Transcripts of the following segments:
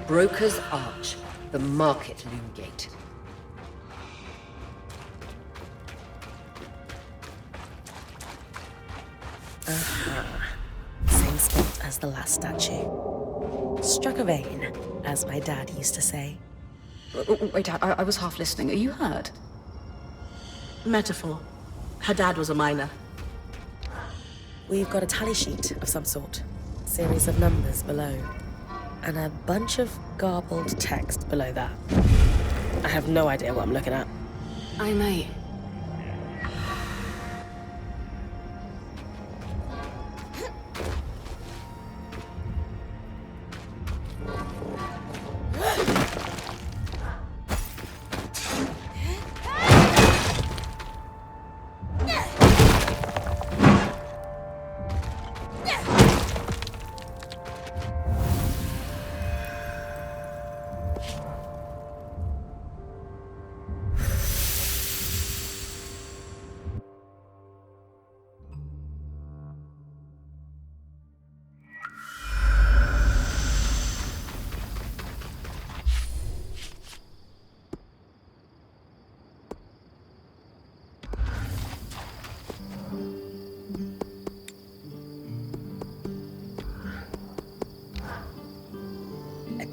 Broker's Arch, the Market Loom Gate. Same spot as the last statue. Struck a vein, as my dad used to say. Wait, I was half listening. Are you hurt? Metaphor. Her dad was a miner. We've got a tally sheet of some sort. Series of numbers below. And a bunch of garbled text below that. I have no idea what I'm looking at. I might.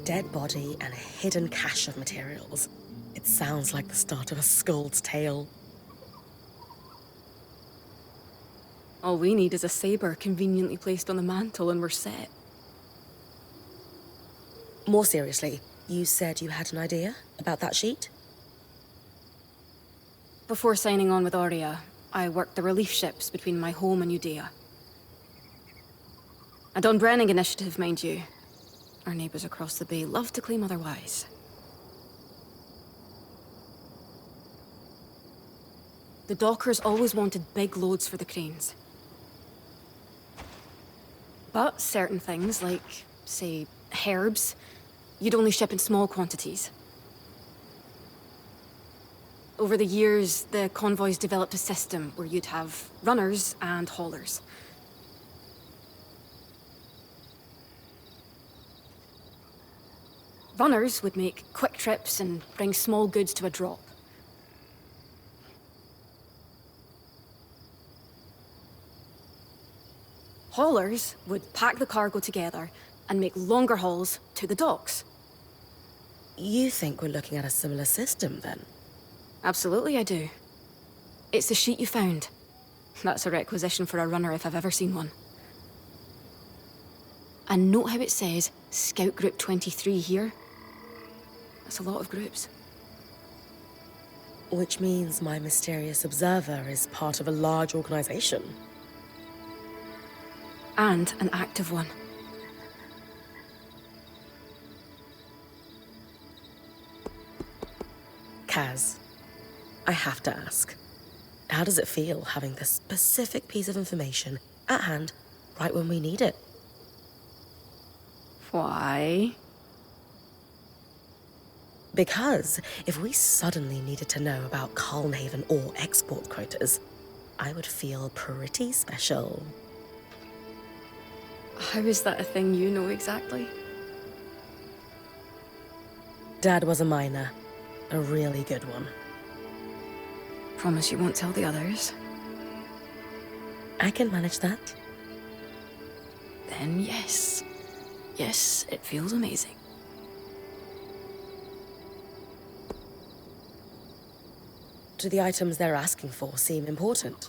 Dead body and a hidden cache of materials. It sounds like the start of a Skuld's tale. All we need is a saber conveniently placed on the mantle and we're set. More seriously, you said you had an idea about that sheet? Before signing on with Aurea, I worked the relief ships between my home and Udea. A Don Brenning initiative, mind you. Our neighbors across the bay love to claim otherwise. The dockers always wanted big loads for the cranes. But certain things, like, say, herbs, you'd only ship in small quantities. Over the years, the convoys developed a system where you'd have runners and haulers. Runners would make quick trips and bring small goods to a drop. Haulers would pack the cargo together and make longer hauls to the docks. You think we're looking at a similar system, then? Absolutely, I do. It's the sheet you found. That's a requisition for a runner if I've ever seen one. And note how it says Scout Group 23 here. That's a lot of groups. Which means my mysterious observer is part of a large organization. And an active one. Kaz, I have to ask. How does it feel having this specific piece of information at hand right when we need it? Why? Because if we suddenly needed to know about Calnhaven or export quotas, I would feel pretty special. How is that a thing you know exactly? Dad was a miner. A really good one. Promise you won't tell the others? I can manage that. Then yes. Yes, it feels amazing. Do the items they're asking for seem important?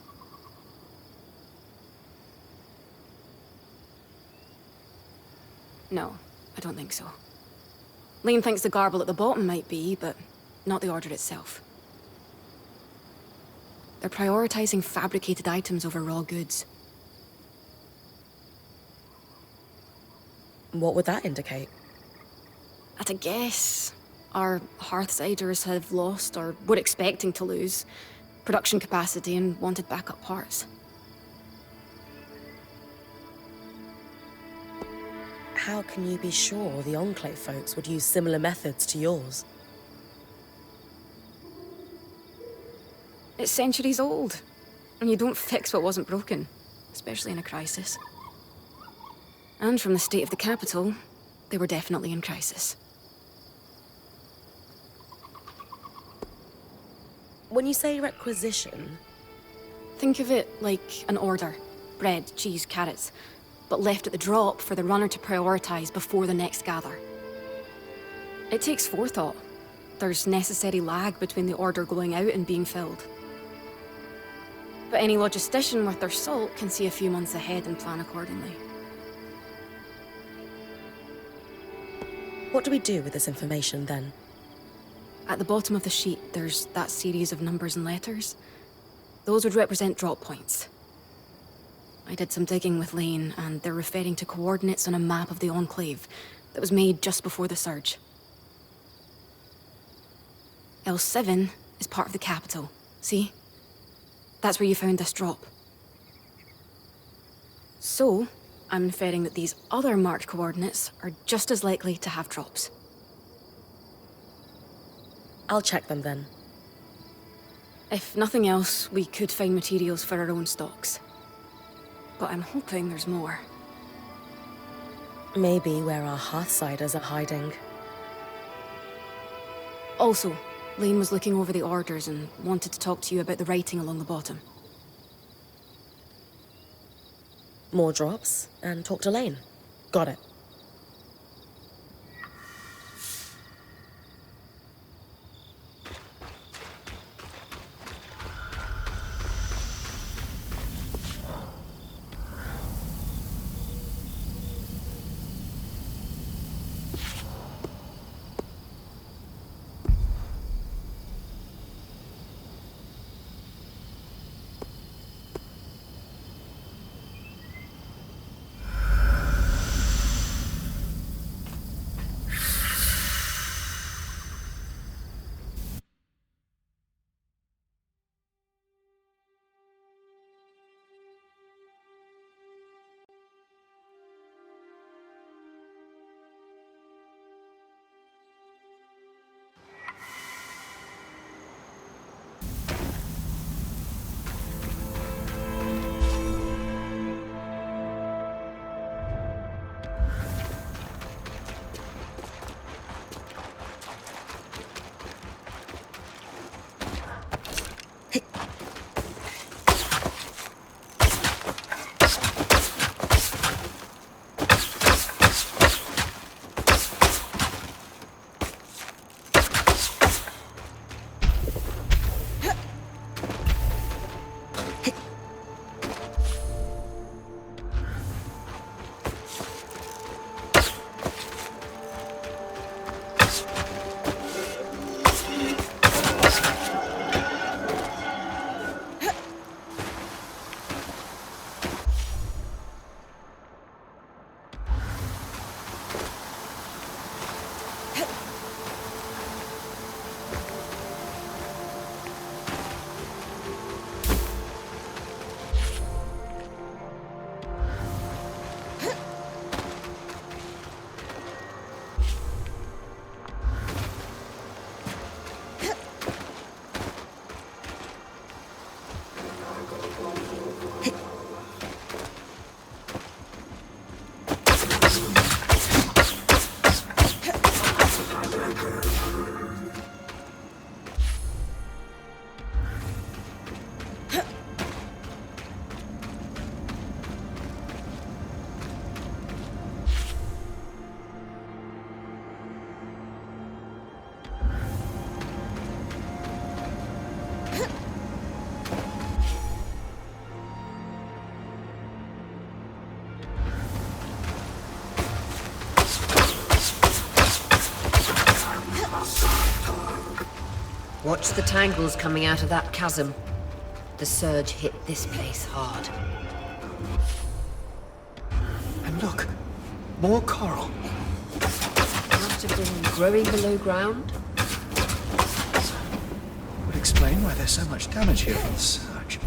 No, I don't think so. Lane thinks the garble at the bottom might be, but not the order itself. They're prioritizing fabricated items over raw goods. What would that indicate? At a guess, our Hearthsiders have lost, or were expecting to lose, production capacity and wanted backup parts. how can you be sure the Enclave folks would use similar methods to yours? It's centuries old, and you don't fix what wasn't broken, especially in a crisis. And from the state of the capital, they were definitely in crisis. When you say requisition, Think of it like an order. Bread, cheese, carrots. But left at the drop for the runner to prioritize before the next gather. It takes forethought. There's necessary lag between the order going out and being filled. But any logistician worth their salt can see a few months ahead and plan accordingly. what do we do with this information then? At the bottom of the sheet, there's that series of numbers and letters. Those would represent drop points. I did some digging with Lane, and they're referring to coordinates on a map of the Enclave that was made just before the surge. L7 is part of the capital, see? That's where you found this drop. So, I'm inferring that these other marked coordinates are just as likely to have drops. I'll check them then. If nothing else, we could find materials for our own stocks. But I'm hoping there's more. Maybe where our Hearthsiders are hiding. Also, Lane was looking over the orders and wanted to talk to you about the writing along the bottom. More drops, and talk to Lane. Got it. Watch the tangles coming out of that chasm. The surge hit this place hard. And look, more coral. Must have been growing below ground. Would explain why there's so much damage here from the surge.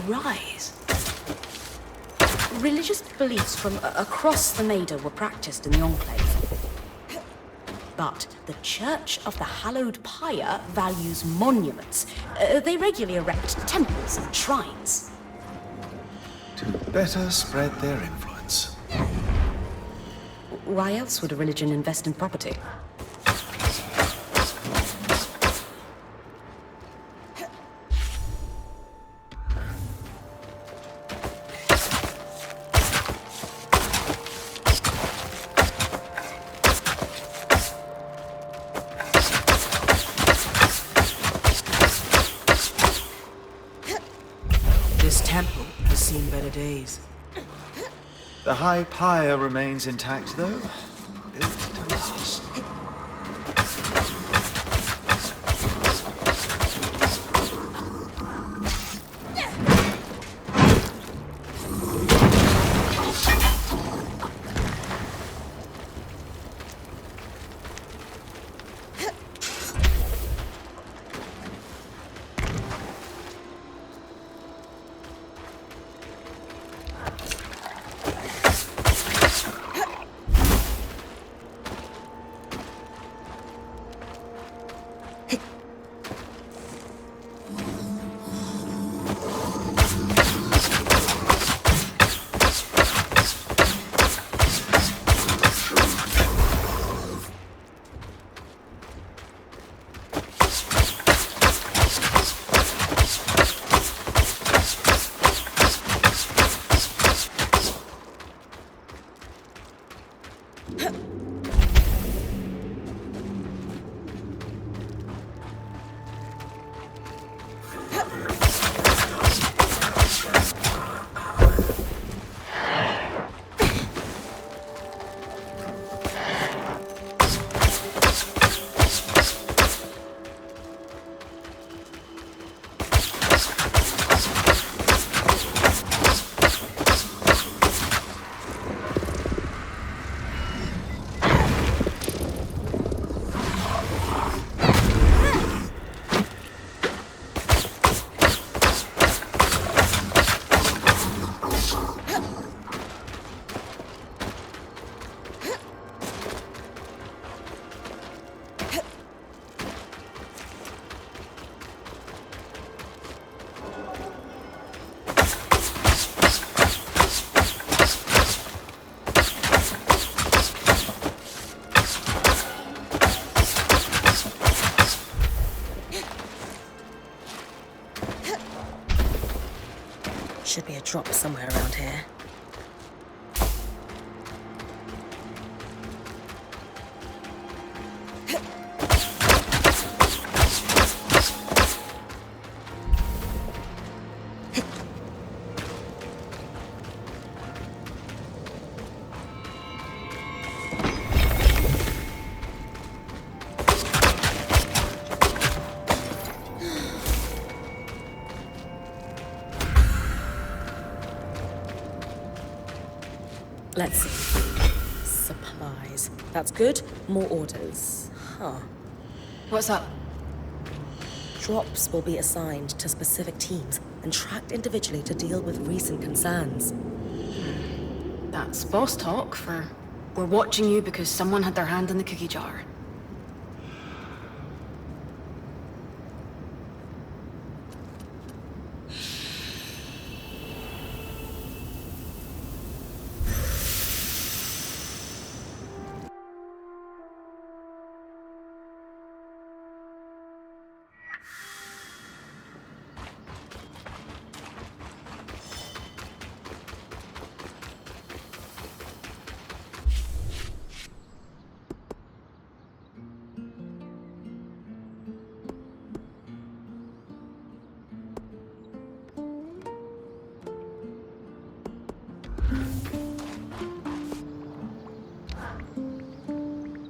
rise. Religious beliefs from across the Maida were practiced in the Enclave. But the Church of the Hallowed Pyre values monuments. They regularly erect temples and shrines. To better spread their influence. Why else would a religion invest in property? This temple has seen better days. The high pyre remains intact, though. Built to last. Should be a drop somewhere around here. Let's see. Supplies. That's good. More orders. Huh. What's up? Drops will be assigned to specific teams and tracked individually to deal with recent concerns. That's boss talk for we're watching you because someone had their hand in the cookie jar.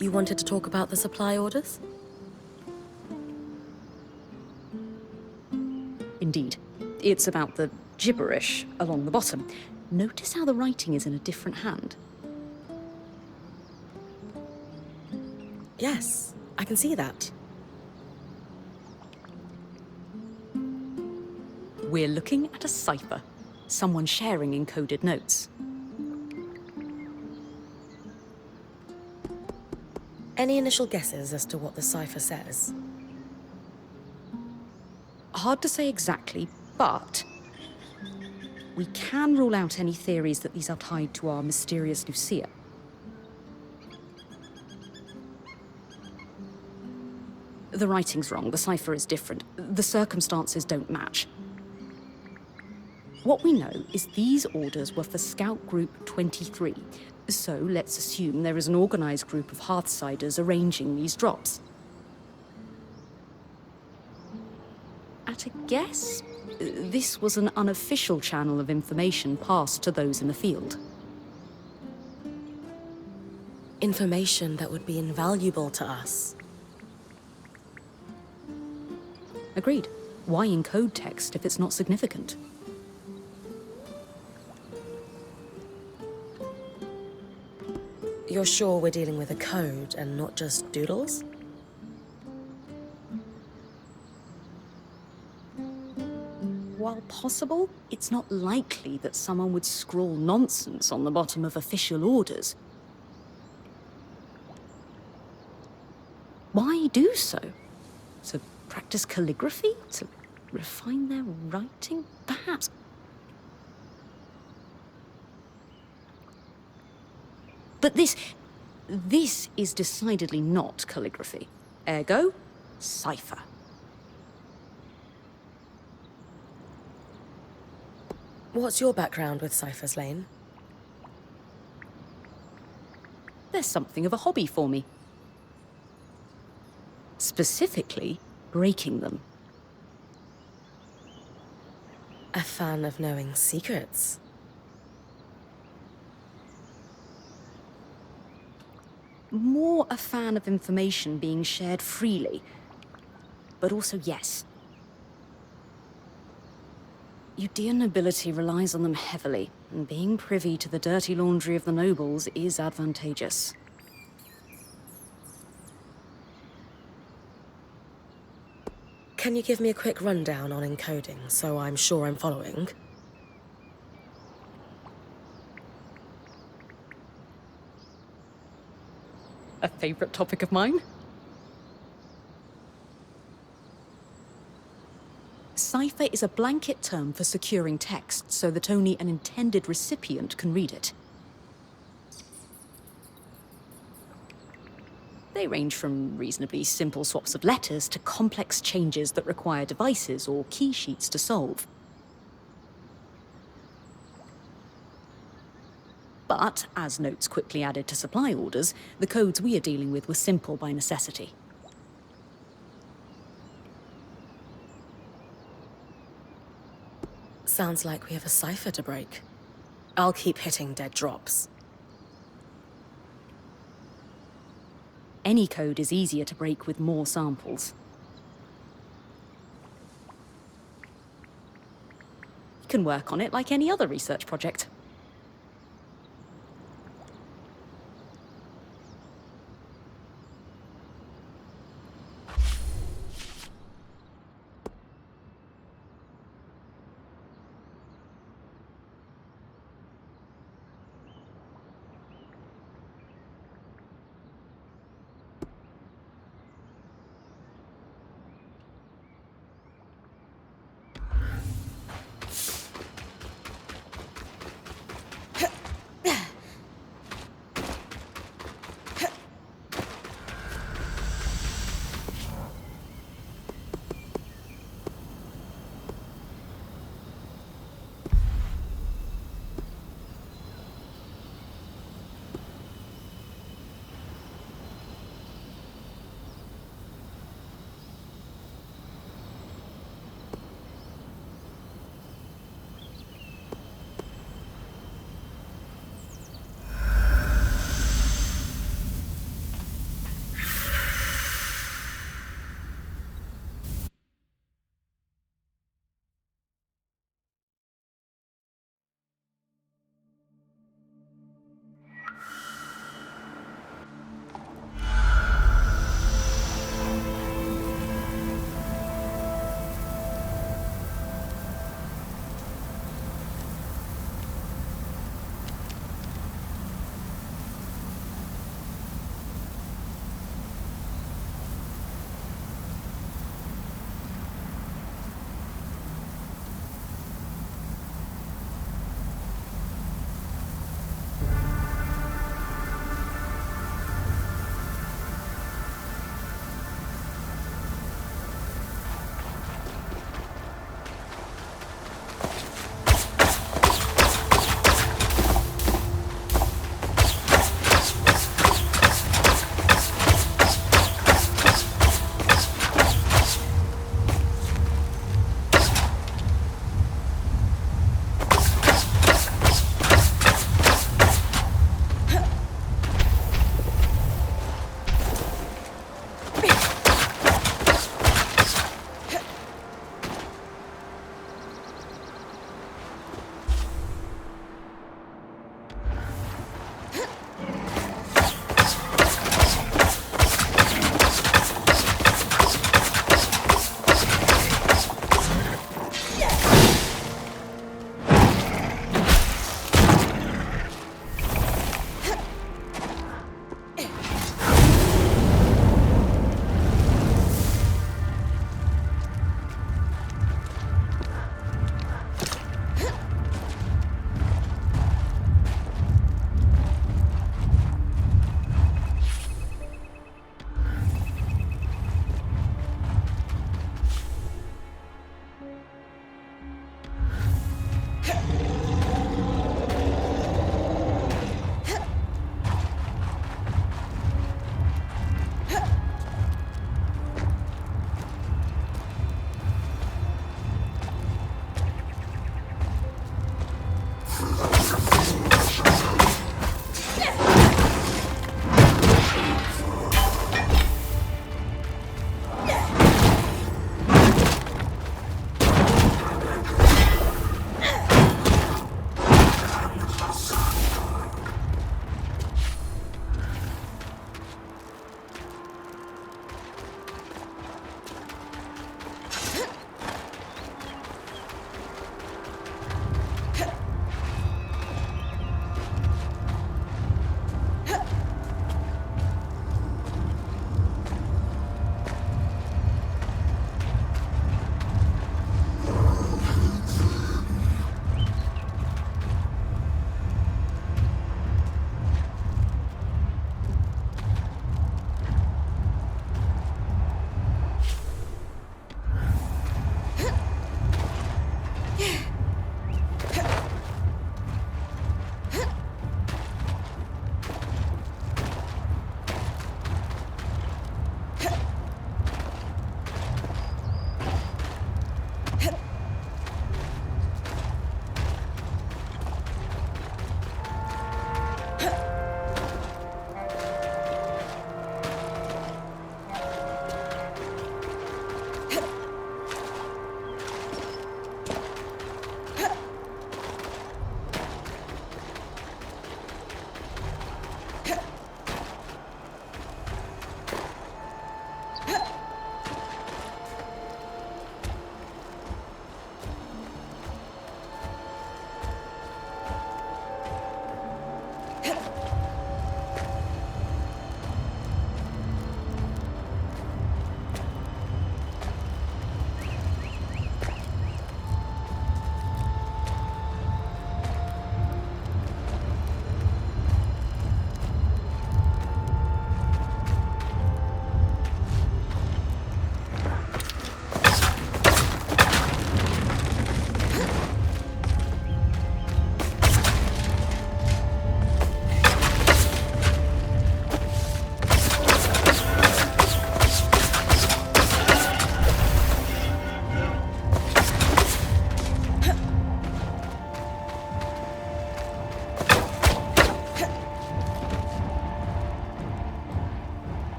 You wanted to talk about the supply orders? Indeed. It's about the gibberish along the bottom. Notice how the writing is in a different hand. Yes, I can see that. We're looking at a cipher. Someone sharing encoded notes. Any initial guesses as to what the cipher says? Hard to say exactly, but we can rule out any theories that these are tied to our mysterious Lucia. The writing's wrong, the cipher is different, the circumstances don't match. What we know is these orders were for Scout Group 23, so let's assume there is an organized group of Hearthsiders arranging these drops. At a guess, this was an unofficial channel of information passed to those in the field. Information that would be invaluable to us. Agreed. Why encode text if it's not significant? You're sure we're dealing with a code and not just doodles? While possible, it's not likely that someone would scrawl nonsense on the bottom of official orders. Why do so? To practice calligraphy? To refine their writing? Perhaps. But this is decidedly not calligraphy. Ergo, cipher. What's your background with ciphers, Lane? There's something of a hobby for me. Specifically, breaking them. A fan of knowing secrets. More a fan of information being shared freely. But also, yes. Udean nobility relies on them heavily, and being privy to the dirty laundry of the nobles is advantageous. Can you give me a quick rundown on encoding, so I'm sure I'm following? A favorite topic of mine? Cipher is a blanket term for securing text so that only an intended recipient can read it. They range from reasonably simple swaps of letters to complex changes that require devices or key sheets to solve. But, as notes quickly added to supply orders, the codes we are dealing with were simple by necessity. Sounds like we have a cipher to break. I'll keep hitting dead drops. Any code is easier to break with more samples. You can work on it like any other research project.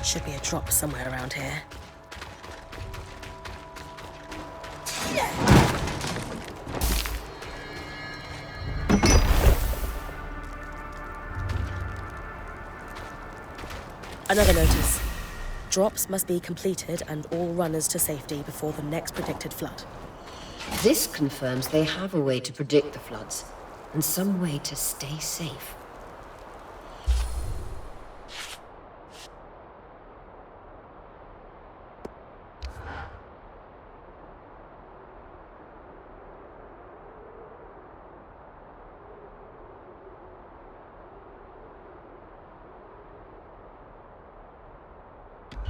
Should be a drop somewhere around here. Another notice. Drops must be completed and all runners to safety before the next predicted flood. This confirms they have a way to predict the floods, and some way to stay safe.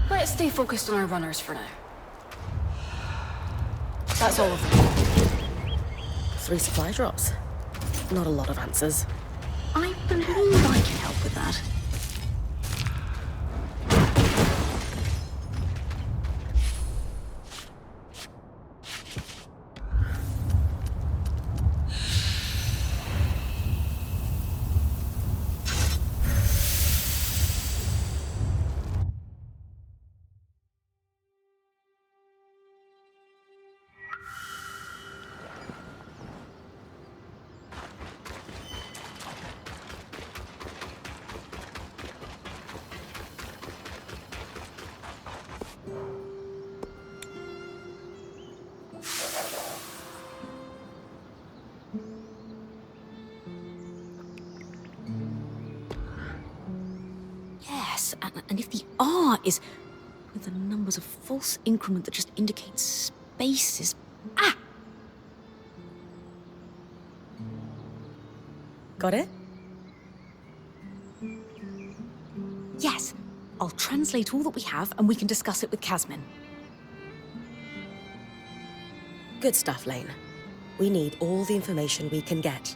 Let's stay focused on our runners for now. That's all of them. 3 supply drops. Not a lot of answers. I believe I can help with that. Yes, and if the R is with the numbers of false increment that just indicates spaces. Ah! Got it? Yes. I'll translate all that we have and we can discuss it with Casmin. Good stuff, Lane. We need all the information we can get.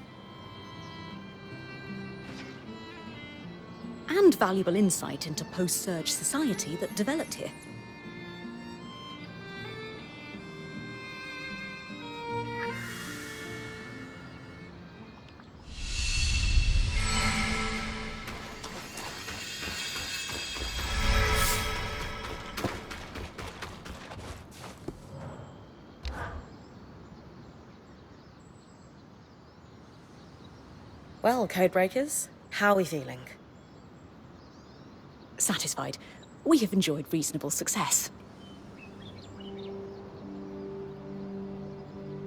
And valuable insight into post-surge society that developed here. Well, Codebreakers, how are we feeling? Satisfied. We have enjoyed reasonable success.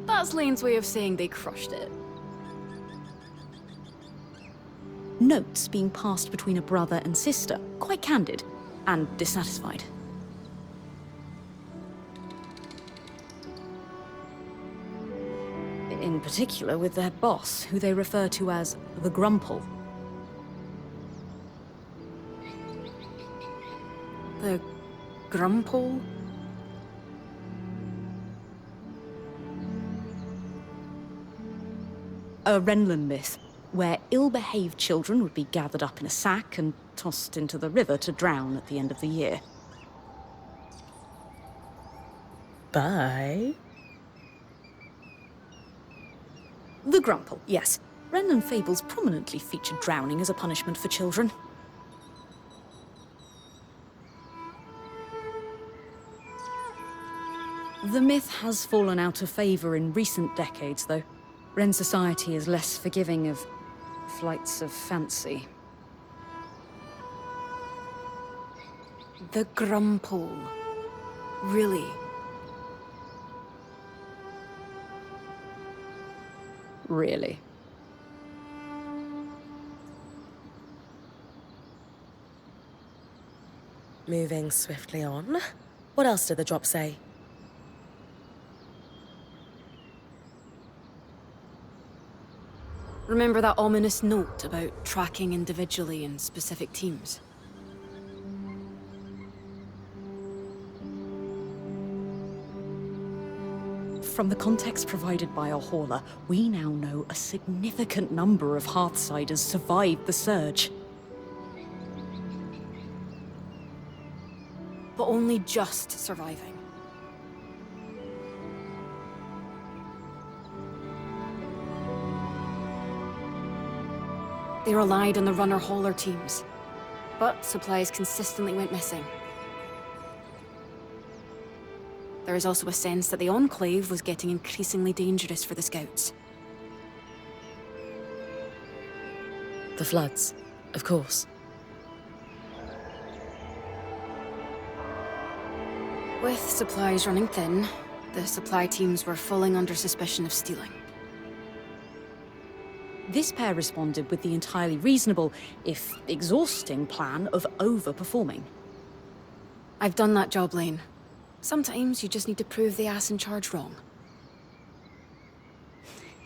That's Lane's way of saying they crushed it. Notes being passed between a brother and sister, quite candid, and dissatisfied. In particular with their boss, who they refer to as the Grumple. The Grumple? A Renlund myth, where ill-behaved children would be gathered up in a sack and tossed into the river to drown at the end of the year. Bye. The Grumple, yes. Renlund fables prominently feature drowning as a punishment for children. The myth has fallen out of favor in recent decades, though. Ren society is less forgiving of flights of fancy. The Grumple. Really? Really. Moving swiftly on. What else did the drop say? Remember that ominous note about tracking individually in specific teams? From the context provided by our hauler, we now know a significant number of Hearthsiders survived the surge. But only just surviving. They relied on the runner-hauler teams, but supplies consistently went missing. there is also a sense that the Enclave was getting increasingly dangerous for the Scouts. The floods, of course. With supplies running thin, the supply teams were falling under suspicion of stealing. This pair responded with the entirely reasonable, if exhausting, plan of overperforming. I've done that job, Lane. Sometimes you just need to prove the ass in charge wrong.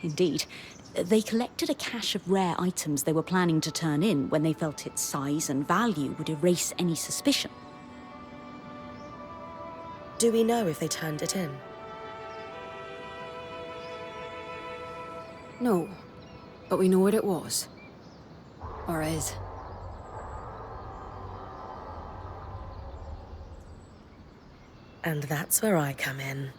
Indeed. They collected a cache of rare items they were planning to turn in when they felt its size and value would erase any suspicion. Do we know if they turned it in? No, but we know what it was. Or is. And that's where I come in.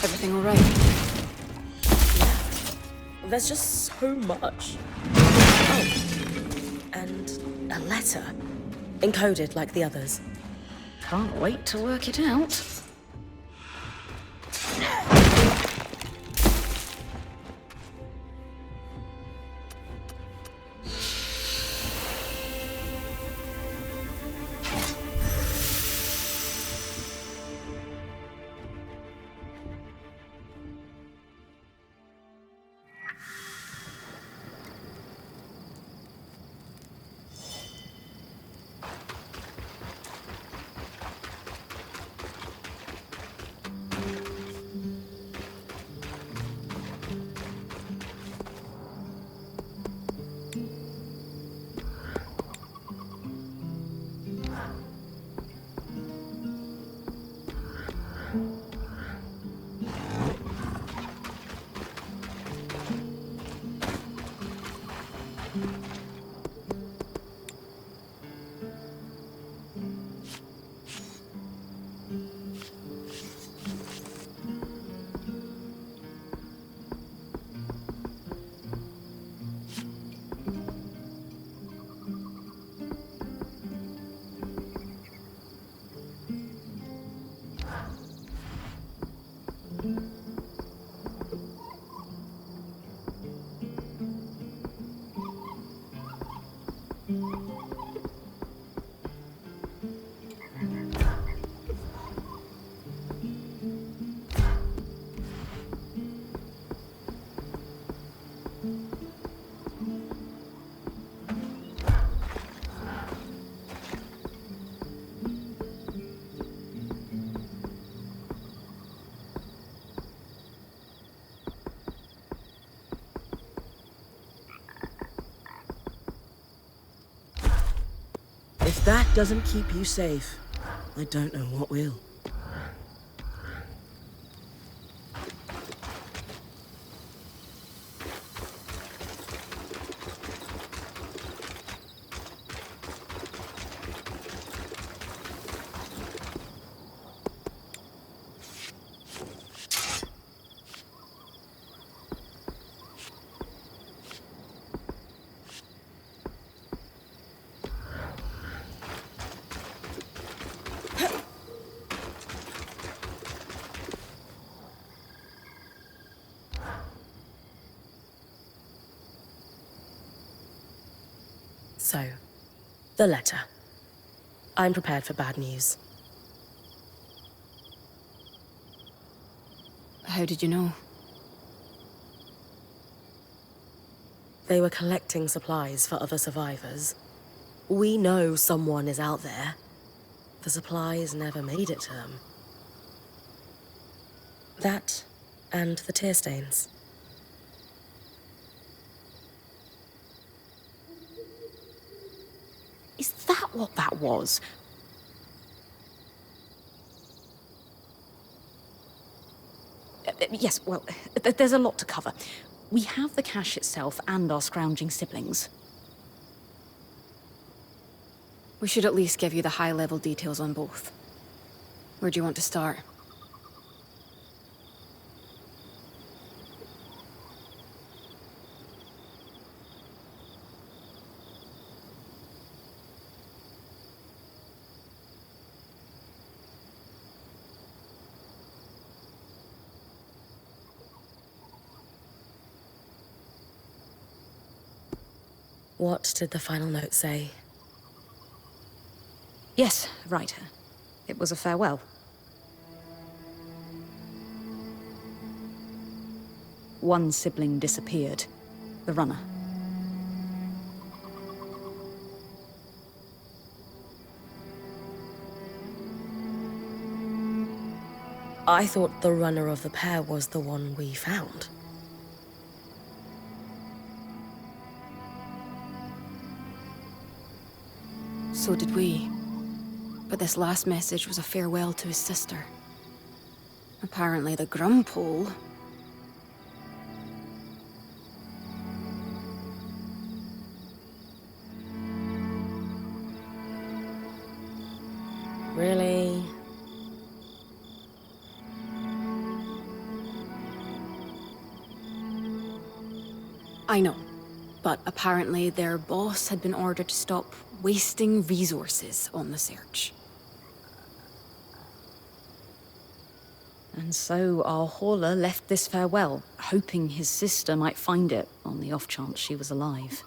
Everything all right? There's just so much. Oh, and a letter. Encoded like the others. Can't wait to work it out. If that doesn't keep you safe, I don't know what will. So, the letter. I'm prepared for bad news. How did you know? They were collecting supplies for other survivors. We know someone is out there. The supplies never made it to them. That, and the tear stains. Is that what that was? Yes, well, there's a lot to cover. We have the cache itself and our scrounging siblings. We should at least give you the high-level details on both. Where do you want to start? What did the final note say? Yes, right. It was a farewell. One sibling disappeared. The runner. I thought the runner of the pair was the one we found. So did we. But this last message was a farewell to his sister. Apparently the Grumpole... Really? I know. But apparently their boss had been ordered to stop wasting resources on the search. And so our hauler left this farewell, hoping his sister might find it, on the off chance she was alive.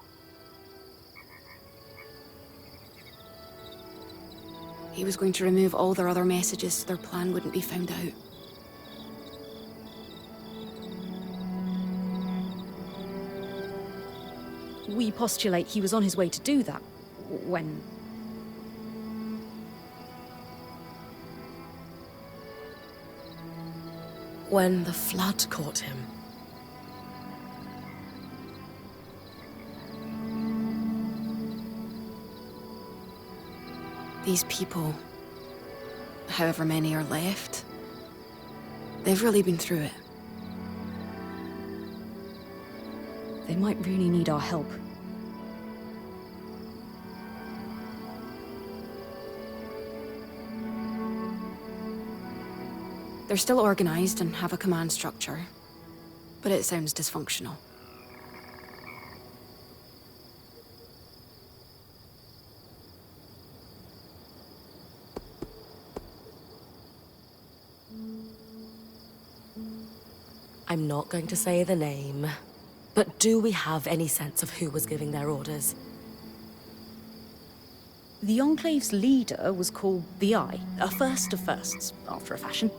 He was going to remove all their other messages so their plan wouldn't be found out. We postulate he was on his way to do that, when... When the flood caught him. These people, however many are left, they've really been through it. They might really need our help. They're still organized and have a command structure, but it sounds dysfunctional. I'm not going to say the name, but do we have any sense of who was giving their orders? The Enclave's leader was called the Eye, a first of firsts, after a fashion.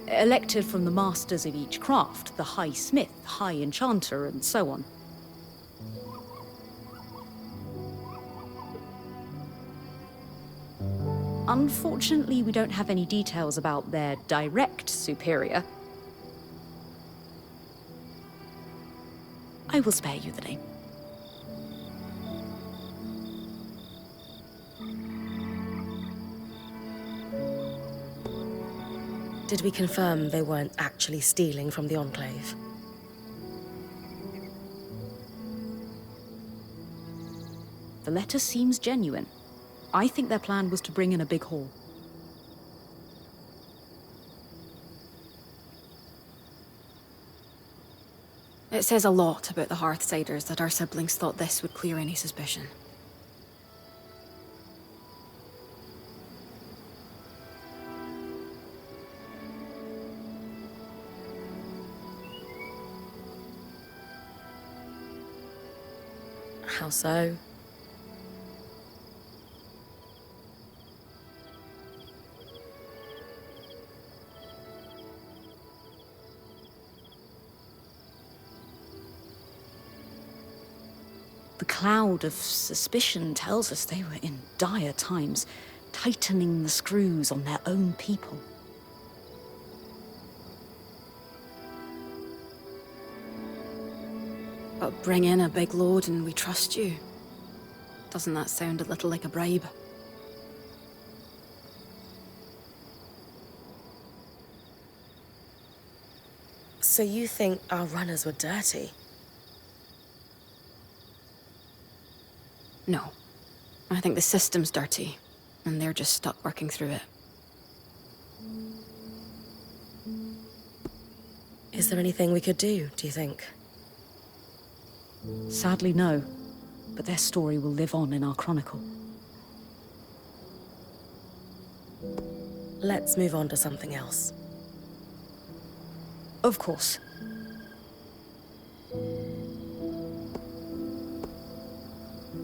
Elected from the masters of each craft, the High Smith, High Enchanter, and so on. Unfortunately, we don't have any details about their direct superior. I will spare you the name. Did we confirm they weren't actually stealing from the Enclave? The letter seems genuine. I think their plan was to bring in a big haul. It says a lot about the Hearthsiders that our siblings thought this would clear any suspicion. How so? The cloud of suspicion tells us they were in dire times, tightening the screws on their own people. But bring in a big load and we trust you. Doesn't that sound a little like a bribe? So you think our runners were dirty? No. I think the system's dirty, and they're just stuck working through it. Is there anything we could do, do you think? Sadly, no. But their story will live on in our chronicle. Let's move on to something else. Of course.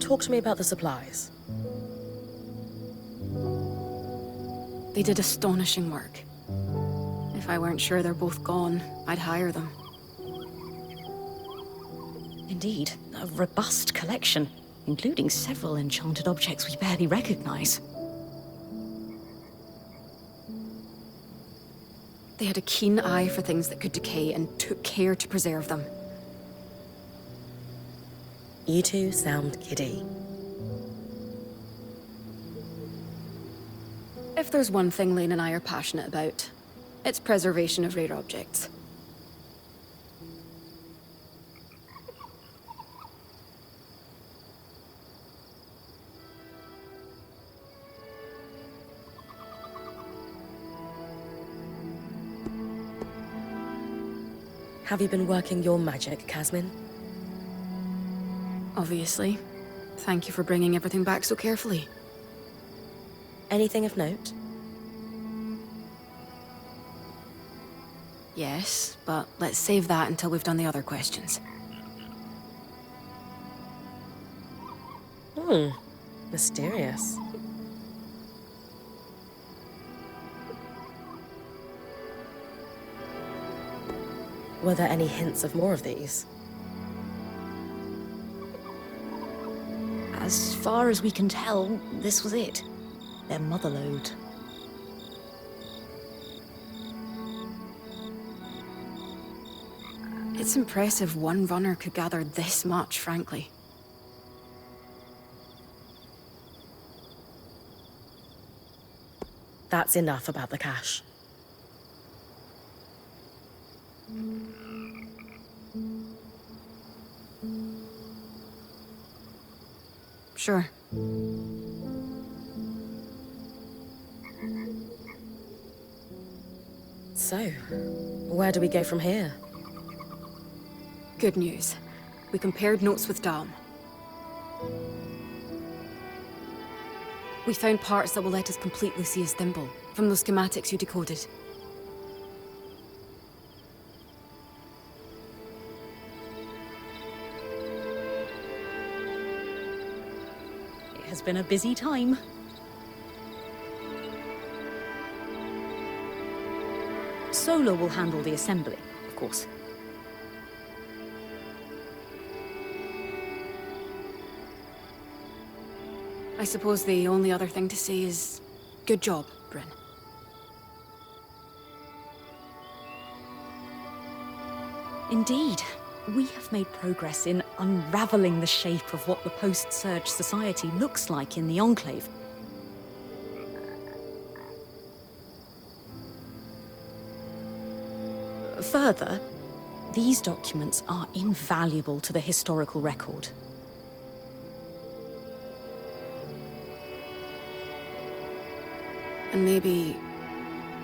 Talk to me about the supplies. They did astonishing work. If I weren't sure they're both gone, I'd hire them. Indeed, a robust collection, including several enchanted objects we barely recognize. They had a keen eye for things that could decay and took care to preserve them. You two sound giddy. If there's one thing Lane and I are passionate about, it's preservation of rare objects. Have you been working your magic, Casmin? Obviously. Thank you for bringing everything back so carefully. Anything of note? Yes, but let's save that until we've done the other questions. Mysterious. Were there any hints of more of these? As far as we can tell, this was it. Their motherlode. It's impressive one runner could gather this much, frankly. That's enough about the cache. Sure. So, where do we go from here? Good news. We compared notes with Dom. We found parts that will let us complete Lucia's thimble, from those schematics you decoded. It has been a busy time. Solar will handle the assembly, of course. I suppose the only other thing to say is, good job, Brynn. Indeed, we have made progress in unraveling the shape of what the post-Surge society looks like in the Enclave. Further, these documents are invaluable to the historical record. And maybe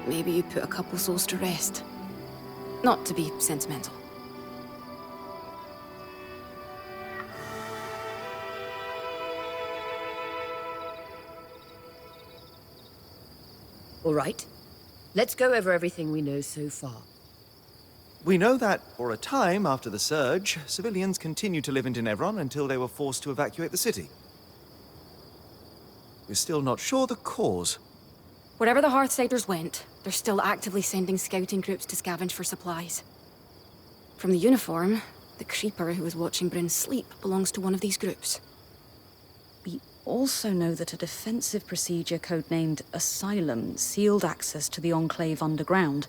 you put a couple souls to rest. Not to be sentimental. All right. Let's go over everything we know so far. We know that, for a time after the Surge, civilians continued to live in Tenebron until they were forced to evacuate the city. We're still not sure the cause. Wherever the Hearthsiders went, they're still actively sending scouting groups to scavenge for supplies. From the uniform, the creeper who was watching Brynn sleep belongs to one of these groups. We also know that a defensive procedure codenamed Asylum sealed access to the Enclave underground.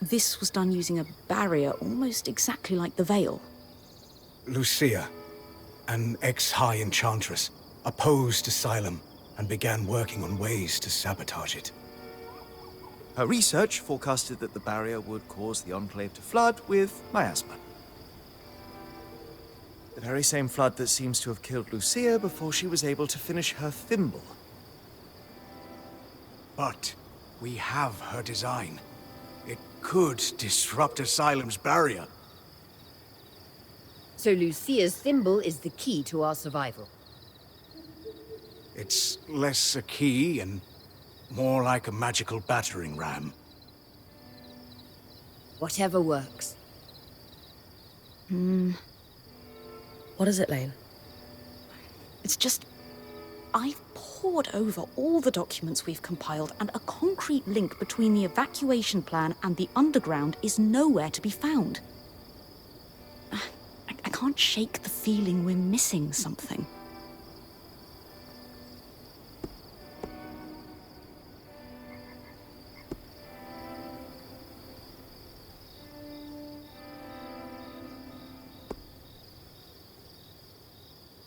This was done using a barrier almost exactly like the Veil. Lucia, an ex-High Enchantress, opposed Asylum and began working on ways to sabotage it. Her research forecasted that the barrier would cause the Enclave to flood with miasma. The very same flood that seems to have killed Lucia before she was able to finish her thimble. But we have her design. It could disrupt Asylum's barrier. So Lucia's thimble is the key to our survival. It's less a key and more like a magical battering ram. Whatever works. What is it, Lane? It's just... I've pored over all the documents we've compiled, and a concrete link between the evacuation plan and the underground is nowhere to be found. I can't shake the feeling we're missing something.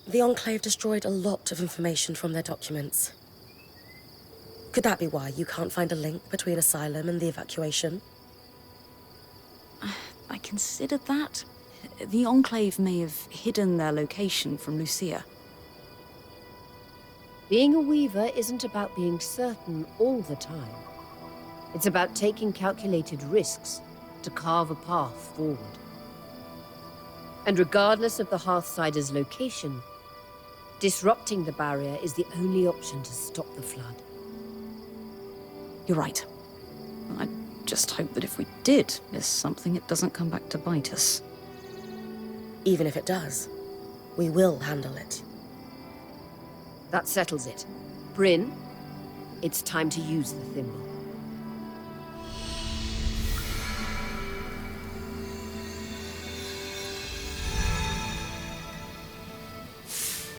The Enclave destroyed a lot of information from their documents. Could that be why you can't find a link between Asylum and the evacuation? I considered that. The Enclave may have hidden their location from Lucia. Being a weaver isn't about being certain all the time. It's about taking calculated risks to carve a path forward. And regardless of the Hearthsider's location, disrupting the barrier is the only option to stop the flood. You're right. I just hope that if we did miss something, it doesn't come back to bite us. Even if it does, we will handle it. That settles it. Brynn, it's time to use the thimble.